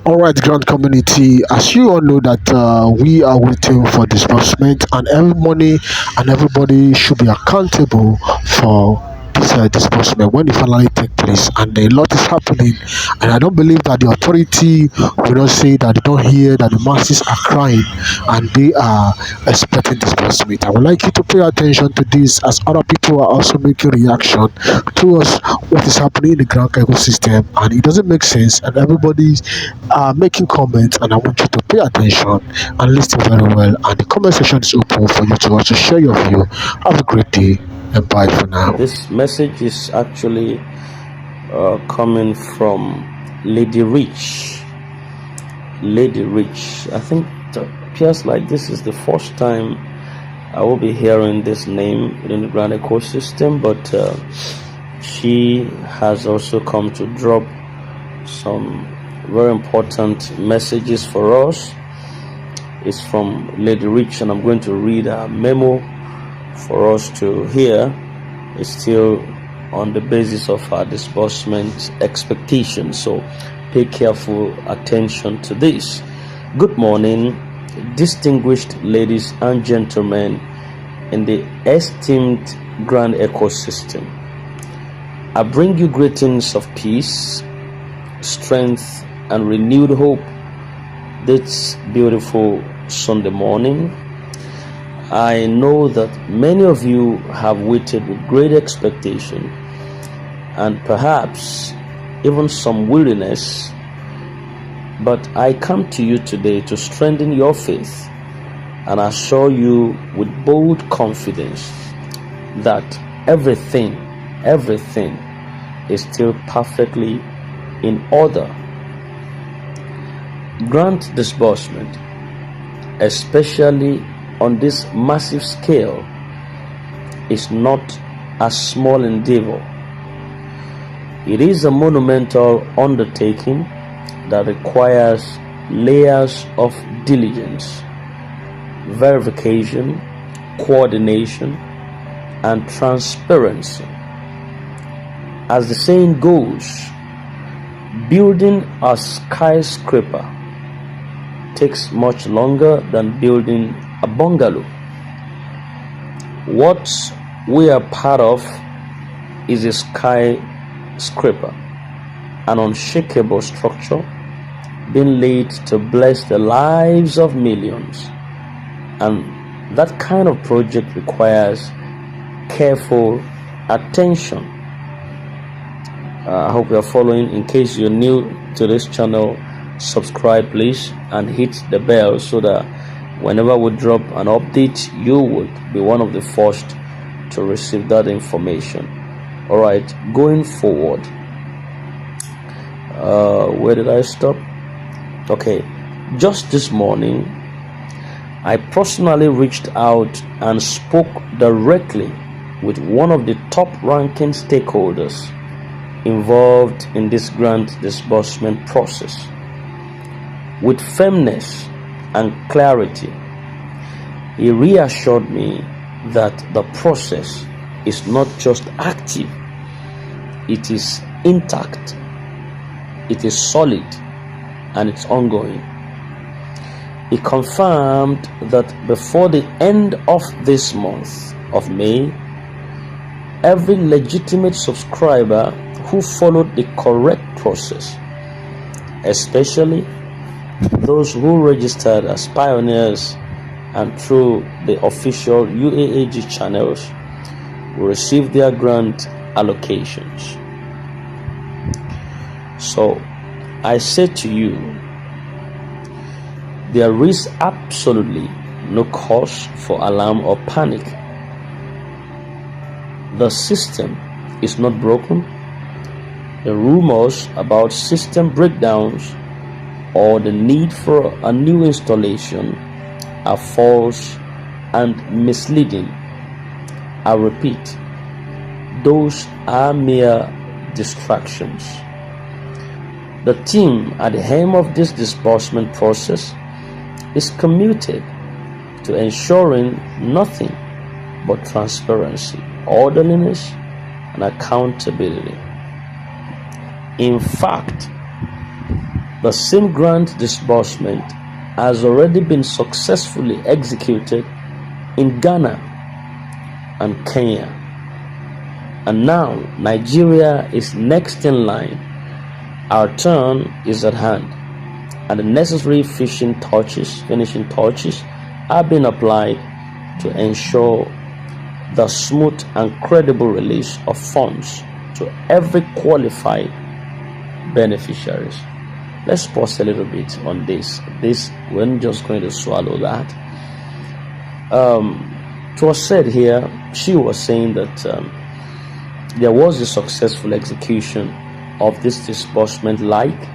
All right, grand community. As you all know that we are waiting for disbursement, and every money and everybody should be accountable for this disbursement when it finally take place. And a lot is happening, and I don't believe that the authority will not say that they don't hear that the masses are crying and they are expecting disbursement. I would like you to pay attention to this as other people are also making reaction towards what is happening in the ground ecosystem, and it doesn't make sense. And everybody making comments, and I want you to pay attention and listen very well. And the comment section is open for you to also share your view. Have a great day and bye for now. This message is actually coming from Lady Rich. Lady Rich. I think it appears like this is the first time I will be hearing this name within the grand ecosystem, but she has also come to drop some very important messages for us. It's from Lady Rich, and I'm going to read a memo for us to hear. It's still on the basis of our disbursement expectations, so pay careful attention to this. Good morning, distinguished ladies and gentlemen in the esteemed grand ecosystem. I bring you greetings of peace, strength, and renewed hope this beautiful Sunday morning. I know that many of you have waited with great expectation and perhaps even some weariness, but I come to you today to strengthen your faith and assure you with bold confidence that everything is still perfectly in order. Grant disbursement, especially on this massive scale, is not a small endeavor. It is a monumental undertaking that requires layers of diligence, verification, coordination, and transparency. As the saying goes, building a skyscraper takes much longer than building a bungalow. What we are part of is a skyscraper, an unshakable structure being laid to bless the lives of millions. And that kind of project requires careful attention. I hope you are following. In case you're new to this channel, subscribe please and hit the bell so that whenever we drop an update, you would be one of the first to receive that information. All right, going forward, where did I stop? Okay, just this morning I personally reached out and spoke directly with one of the top ranking stakeholders involved in this grant disbursement process. With firmness and clarity, he reassured me that the process is not just active, it is intact, it is solid, and it's ongoing. He confirmed that before the end of this month of May, every legitimate subscriber who followed the correct process, especially those who registered as pioneers and through the official UAAG channels, will receive their grant allocations. So I say to you, there is absolutely no cause for alarm or panic. The system is not broken. The rumors about system breakdowns or the need for a new installation are false and misleading. I repeat, those are mere distractions. The team at the helm of this disbursement process is committed to ensuring nothing but transparency, orderliness, and accountability. In fact, The same grant disbursement has already been successfully executed in Ghana and Kenya. And now Nigeria is next in line. Our turn is at hand, and the necessary finishing touches are being applied to ensure the smooth and credible release of funds to every qualified beneficiaries. Let's pause a little bit on this. We're not just going to swallow that. It was said here, she was saying that there was a successful execution of this disbursement, like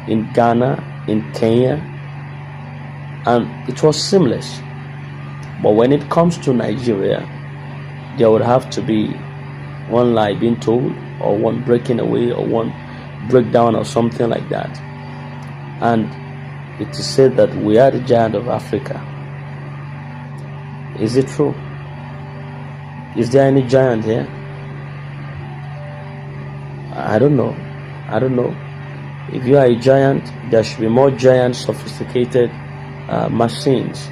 in Ghana, in Kenya, and it was seamless. But when it comes to Nigeria, there would have to be one lie being told, or one breaking away, or one breakdown, or something like that. And it is said that we are the giant of Africa. Is it true? Is there any giant here? I don't know. If you are a giant, there should be more giant, sophisticated machines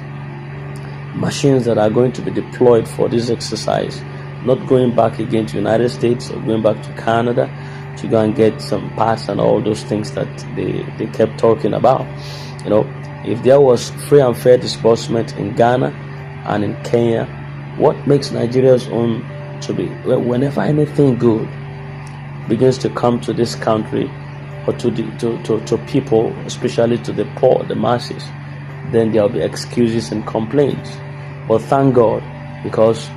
that are going to be deployed for this exercise, not going back again to United States or going back to Canada to go and get some parts and all those things that they kept talking about. If there was free and fair disbursement in Ghana and in Kenya, what makes Nigeria's own to be? Well, whenever anything good begins to come to this country, or to people, especially to the poor, the masses, then there will be excuses and complaints. But thank God, because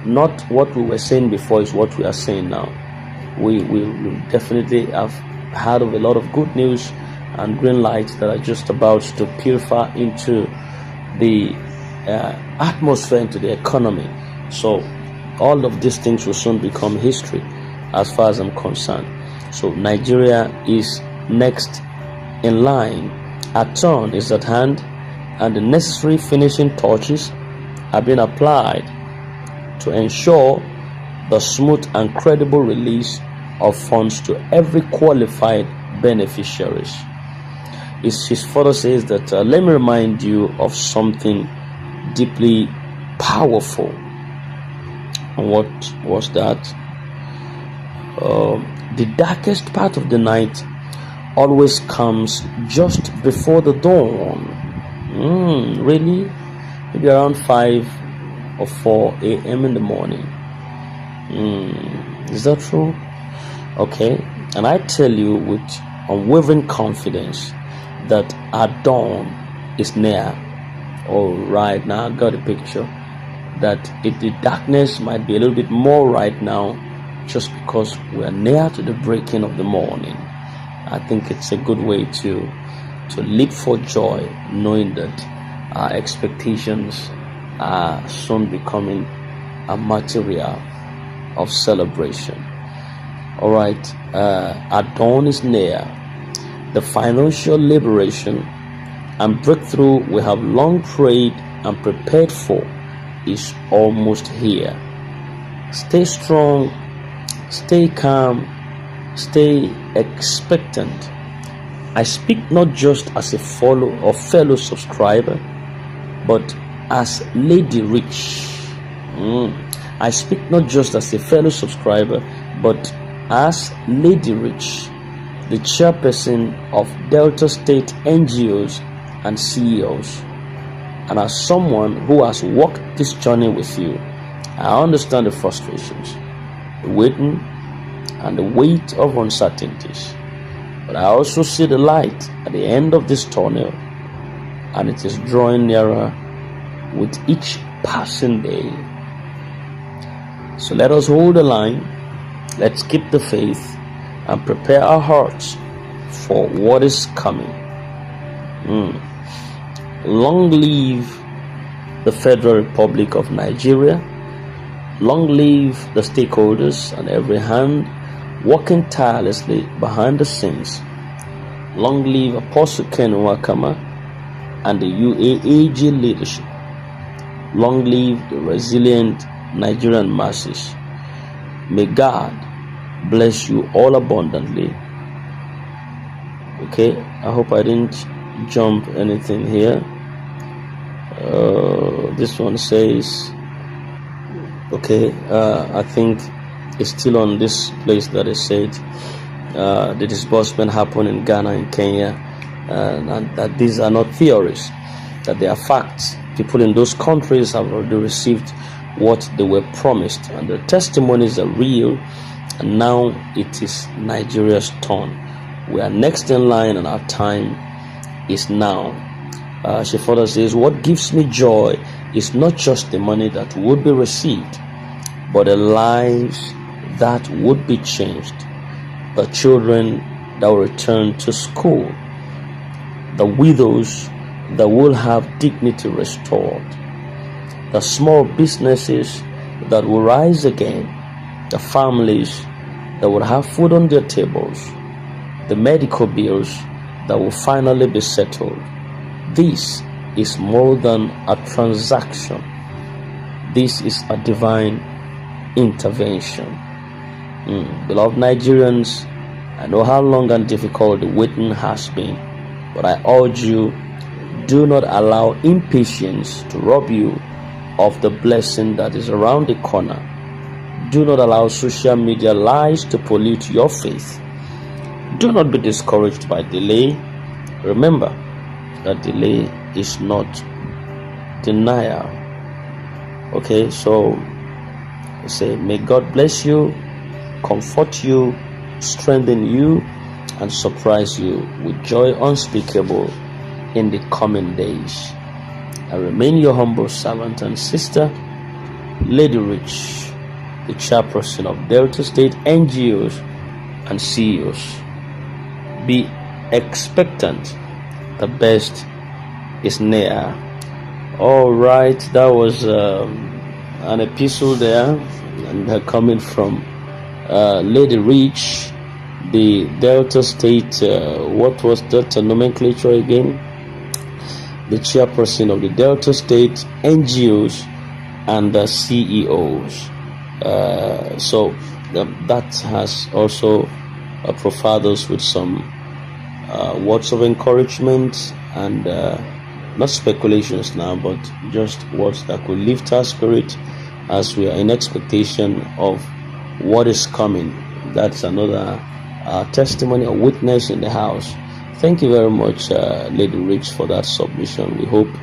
not what we were saying before is what we are saying now. We definitely have heard of a lot of good news and green lights that are just about to purify into the atmosphere, into the economy. So all of these things will soon become history as far as I'm concerned. So Nigeria is next in line. Our turn is at hand, and the necessary finishing touches have been applied to ensure the smooth and credible release of funds to every qualified beneficiaries. She further says that, let me remind you of something deeply powerful. And what was that? The darkest part of the night always comes just before the dawn. Really? Maybe around 5 or 4 a.m. in the morning. Is that true? Okay. And I tell you with unwavering confidence that our dawn is near. All right, now I got a picture that the darkness might be a little bit more right now, just because we are near to the breaking of the morning. I think it's a good way to leap for joy, knowing that our expectations are soon becoming a material of celebration. All right, our dawn is near. The financial liberation and breakthrough we have long prayed and prepared for is almost here. Stay strong, stay calm, stay expectant. I speak not just as a fellow subscriber, but as Lady Rich. I speak not just as a fellow subscriber, but as Lady Rich, the chairperson of Delta State NGOs and CEOs, and as someone who has walked this journey with you. I understand the frustrations, the waiting, and the weight of uncertainties, but I also see the light at the end of this tunnel, and it is drawing nearer with each passing day. So let us hold the line, let's keep the faith, and prepare our hearts for what is coming. Long live the Federal Republic of Nigeria. Long live the stakeholders and every hand working tirelessly behind the scenes. Long live Apostle Ken Wakama and the UAAG leadership. Long live the resilient Nigerian masses. May God bless you all abundantly. Okay, I hope I didn't jump anything here. This one says, okay, I think it's still on this place that it said the disbursement happened in Ghana and Kenya, and that these are not theories, that they are facts. People in those countries have already received what they were promised, and the testimonies are real. And now it is Nigeria's turn. We are next in line, and our time is now. She further says, what gives me joy is not just the money that would be received, but the lives that would be changed, the children that will return to school, the widows that will have dignity restored, the small businesses that will rise again, the families that will have food on their tables, the medical bills that will finally be settled. This is more than a transaction. This is a divine intervention. Beloved Nigerians, I know how long and difficult the waiting has been, but I urge you, do not allow impatience to rob you of the blessing that is around the corner. Do not allow social media lies to pollute your faith. Do not be discouraged by delay. Remember that delay is not denial. Okay, so I say, may God bless you, comfort you, strengthen you, and surprise you with joy unspeakable in the coming days. I remain your humble servant and sister, Lady Rich, the chairperson of Delta State NGOs and CEOs. Be expectant. The best is near. All right, that was an epistle there, and coming from Lady Rich, the Delta State, what was that nomenclature again? The chairperson of the Delta State NGOs and the CEOs. So that has also provided us with some words of encouragement and not speculations now, but just words that could lift our spirit as we are in expectation of what is coming. That's another testimony or witness in the house. Thank you very much, Lady Rich, for that submission. We hope